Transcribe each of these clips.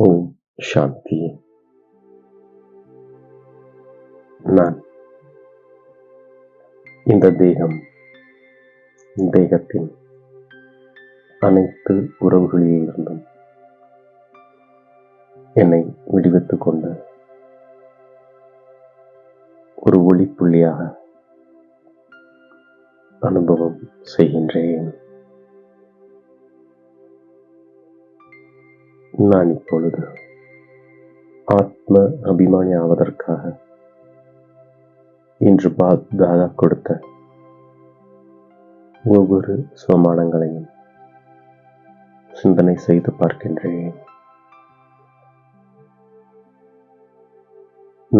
ஓம் சாந்தி. நான் இந்த தேகத்தின் அனைத்து உறவுகளிலிருந்தும் என்னை விடுவித்துக் கொண்டு ஒரு ஒளிப்புள்ளியாக அனுபவம் செய்கின்றேன். நான் இப்பொழுது ஆத்ம அபிமானி ஆவதற்காக இன்று தாதா கொடுத்த ஒவ்வொரு சுவமானங்களையும் சிந்தனை செய்து பார்க்கின்றேன்.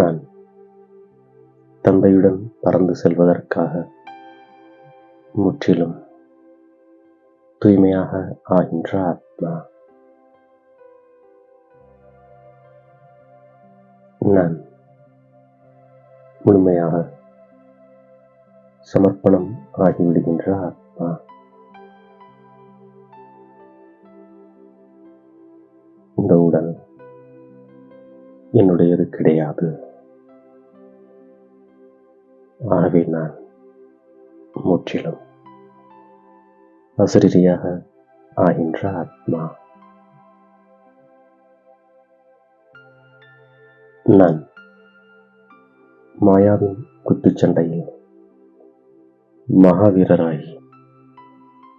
நான் தந்தையுடன் பறந்து செல்வதற்காக முற்றிலும் தூய்மையாக ஆகின்ற ஆத்மா. நான் முழுமையாக சமர்ப்பணம் ஆகிவிடுகின்ற ஆத்மா. இந்த உடல் என்னுடையது கிடையாது. ஆகவே நான் முற்றிலும் அசரீரியாக ஆகின்ற ஆத்மா. நான் மாயாவின் குத்துச்சண்டையில் மகாவீரராகி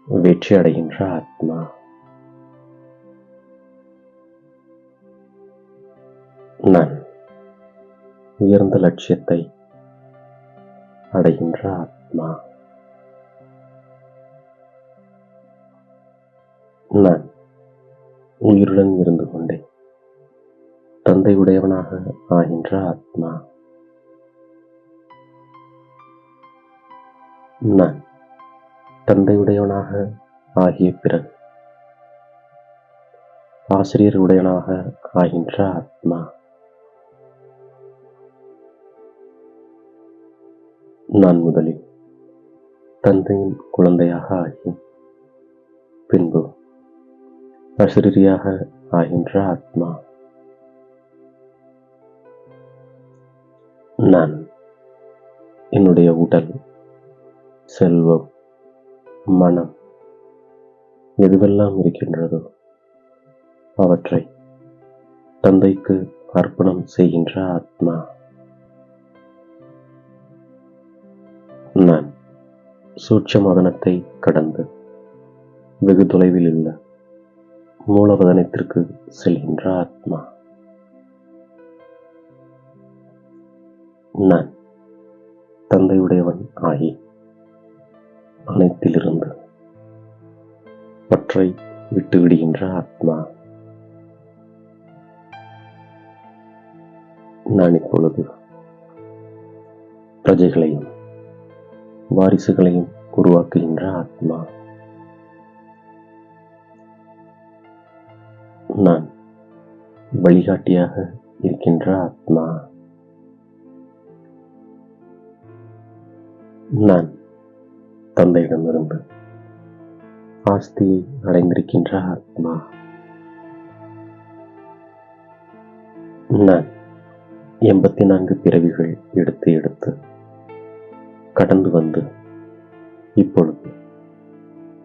வெற்றி அடைகின்ற ஆத்மா. நான் உயர்ந்த லட்சியத்தை அடைகின்ற ஆத்மா. நான் உயிருடன் இருந்து கொண்டே தந்தை உடையவனாக ஆகின்ற ஆத்மா. நான் தந்தை உடையவனாக ஆகிய பிறகு ஆசிரியர் உடையவனாக ஆகின்ற ஆத்மா. நான் முதலில் தந்தையின் குழந்தையாக ஆகி பின்பு அசரீரியாக ஆகின்ற ஆத்மா. நான் என்னுடைய உடல், செல்வம், மனம் எதுவெல்லாம் இருக்கின்றதோ அவற்றை தந்தைக்கு அர்ப்பணம் செய்கின்ற ஆத்மா. நான் சூட்சமதனத்தை கடந்து வெகு தொலைவில் உள்ள மூலவதனத்திற்கு செல்கின்ற ஆத்மா. நான் தந்தையுடையவன் ஆகி அனைத்திலிருந்து பற்றை விட்டுவிடுகின்ற ஆத்மா. நான் இப்பொழுது பிரஜைகளையும் வாரிசுகளையும் உருவாக்குகின்ற ஆத்மா. நான் வழிகாட்டியாக இருக்கின்ற ஆத்மா. நான் தந்தையிடமிருந்து ஆஸ்தியை அடைந்திருக்கின்ற ஆத்மா. நான் 84 பிறவிகள் எடுத்து கடந்து வந்து இப்பொழுது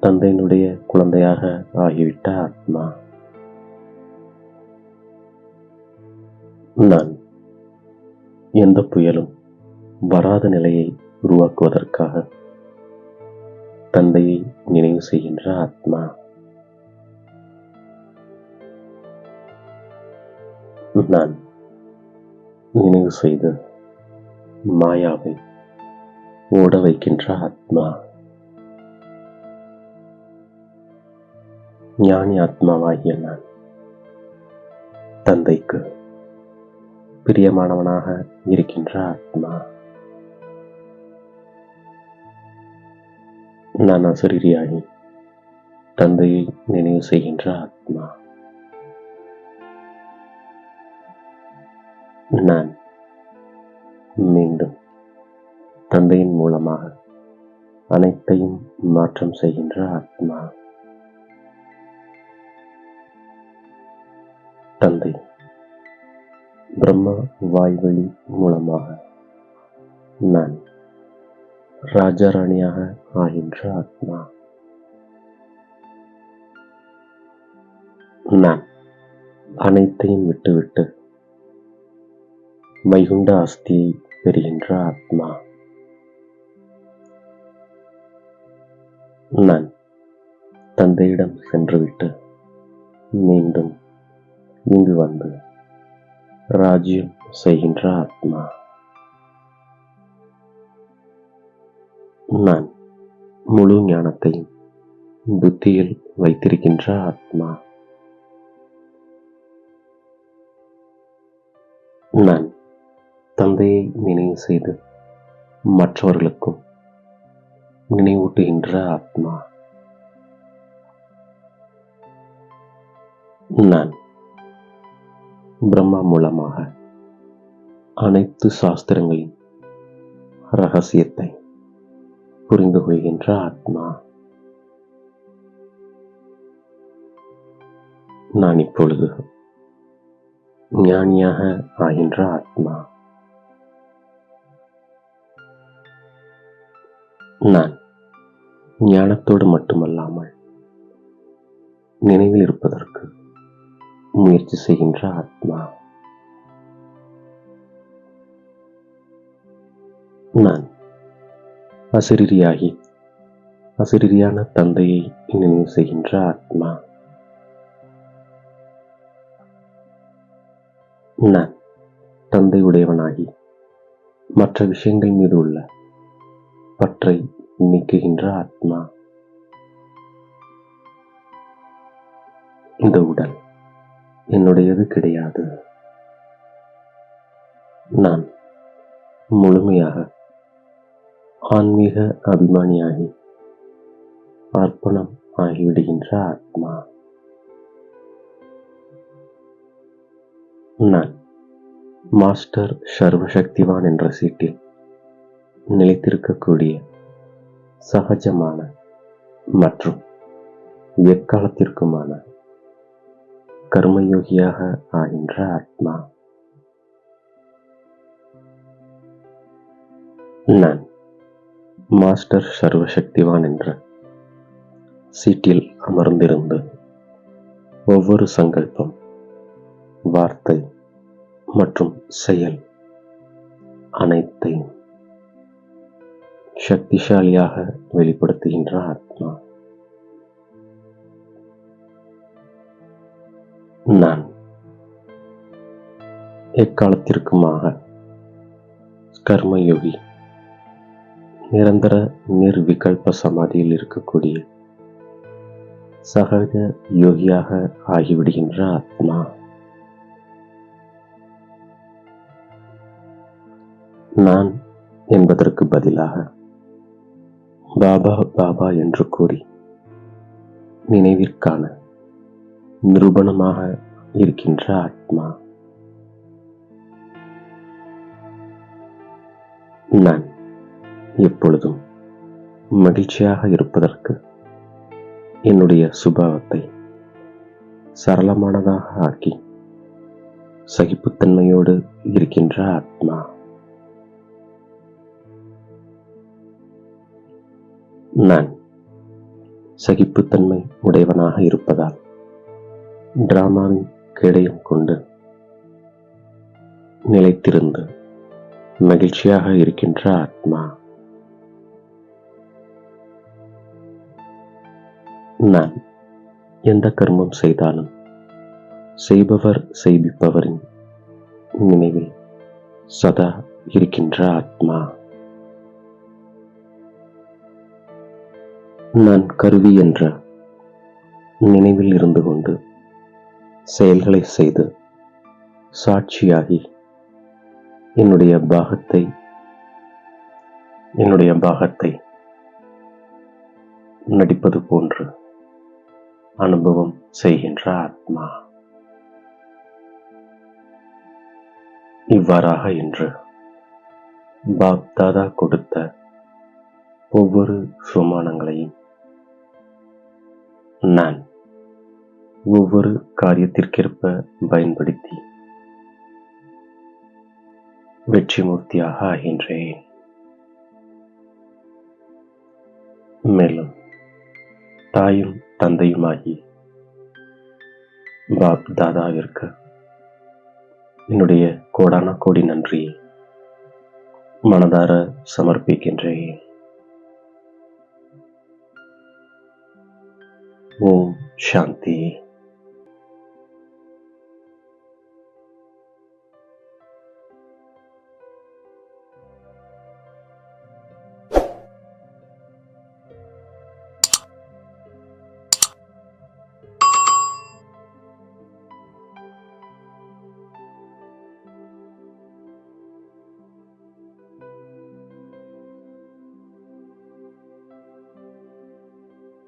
தந்தையினுடைய குழந்தையாக ஆகிவிட்ட ஆத்மா. நான் எந்த புயலும் வராத நிலையை உருவாக்குவதற்காக தந்தையை நினைவு செய்கின்ற ஆத்மா. நான் நினைவு செய்து மாயாவை ஓட வைக்கின்ற ஆத்மா. ஞானி ஆத்மாவாகிய நான் தந்தைக்கு பிரியமானவனாக இருக்கின்ற ஆத்மா. நான் அசரீரியாகி தந்தையை நினைவு செய்கின்ற ஆத்மா. நான் மீண்டும் தந்தையின் மூலமாக அனைத்தையும் மாற்றம் செய்கின்ற ஆத்மா. தந்தை பிரம்மா வாய்வழி மூலமாக நான் ராஜாராணியாக ஆகின்ற ஆத்மா. நான் அனைத்தையும் விட்டுவிட்டு வைகுண்ட ஆஸ்தியை பெறுகின்ற ஆத்மா. நான் தந்தையிடம் சென்றுவிட்டு மீண்டும் இங்கு வந்து ராஜ்யம் செய்கின்ற ஆத்மா. நான் முழு ஞானத்தையும் புத்தியில் வைத்திருக்கின்ற ஆத்மா. நான் தந்தையை நினைவு செய்து மற்றவர்களுக்கும் நினைவூட்டுகின்ற ஆத்மா. நான் பிரம்மா மூலமாக அனைத்து சாஸ்திரங்களின் ரகசியத்தை புரிந்து கொள்கின்ற ஆத்மா. நான் இப்பொழுது ஞானியாக ஆகின்ற ஆத்மா. நான் ஞானத்தோடு மட்டுமல்லாமல் நினைவில் இருப்பதற்கு முயற்சி செய்கின்ற ஆத்மா. நான் அசரீரியாகி அசரீரியான தந்தையை நினைவு செய்கின்ற ஆத்மா. நான் தந்தை உடையவனாகி மற்ற விஷயங்கள் மீது உள்ள பற்றை நீக்குகின்ற ஆத்மா. இந்த உடல் என்னுடையது கிடையாது. நான் முழுமையாக ஆன்மீக அபிமானியாகி அர்ப்பணம் ஆகிவிடுகின்ற ஆத்மா. நான் மாஸ்டர் சர்வசக்திவான் என்ற சீட்டில் நிலைத்திருக்கக்கூடிய சகஜமான மற்றும் எக்காலத்திற்குமான கர்மயோகியாக ஆகின்ற ஆத்மா. நான் மாஸ்டர் சர்வசக்திவான் என்ற சீட்டில் அமர்ந்திருந்து ஒவ்வொரு சங்கல்பம், வார்த்தை மற்றும் செயல் அனைத்தையும் சக்திசாலியாக வெளிப்படுத்துகின்ற ஆத்மா. நான் எக்காலத்திற்குமாக கர்மயோகி, நிரந்தர நிர்விகல்ப சமாதியில் இருக்கக்கூடிய சகஜ யோகியாக ஆகிவிடுகின்ற ஆத்மா. நான் என்பதற்கு பதிலாக பாபா பாபா என்று கூறி நினைவிற்கான நிரூபணமாக இருக்கின்ற ஆத்மா. நான் எப்பொழுதும் மகிழ்ச்சியாக இருப்பதற்கு என்னுடைய சுபாவத்தை சரளமானதாக ஆக்கி சகிப்புத்தன்மையோடு இருக்கின்ற ஆத்மா. நான் சகிப்புத்தன்மை உடையவனாக இருப்பதால் டிராமாவின் கேடயம் கொண்டு நிலைத்திருந்து மகிழ்ச்சியாக இருக்கின்ற ஆத்மா. நான் எந்த கர்மம் செய்தாலும் செய்பவர் செய்விப்பவரின் நினைவில் சதா இருக்கின்ற ஆத்மா. நான் கருவி என்ற நினைவில் இருந்து கொண்டு செயல்களை செய்து சாட்சியாகி என்னுடைய பாகத்தை நடிப்பது போன்று அனுபவம் செய்கின்ற ஆத்மா. இவ்வாறாக இன்று பாப் தாதா கொடுத்த ஒவ்வொரு சுமானங்களையும் நான் ஒவ்வொரு காரியத்திற்கேற்ப பயன்படுத்தி வெற்றிமூர்த்தியாக ஆகின்றேன். மேலும் தாயும் தந்தையுமாகி பாப் தாதாவிற்கு என்னுடைய கோடான கோடி நன்றியை மனதார சமர்ப்பிக்கின்றேன். ஓம் சாந்தி.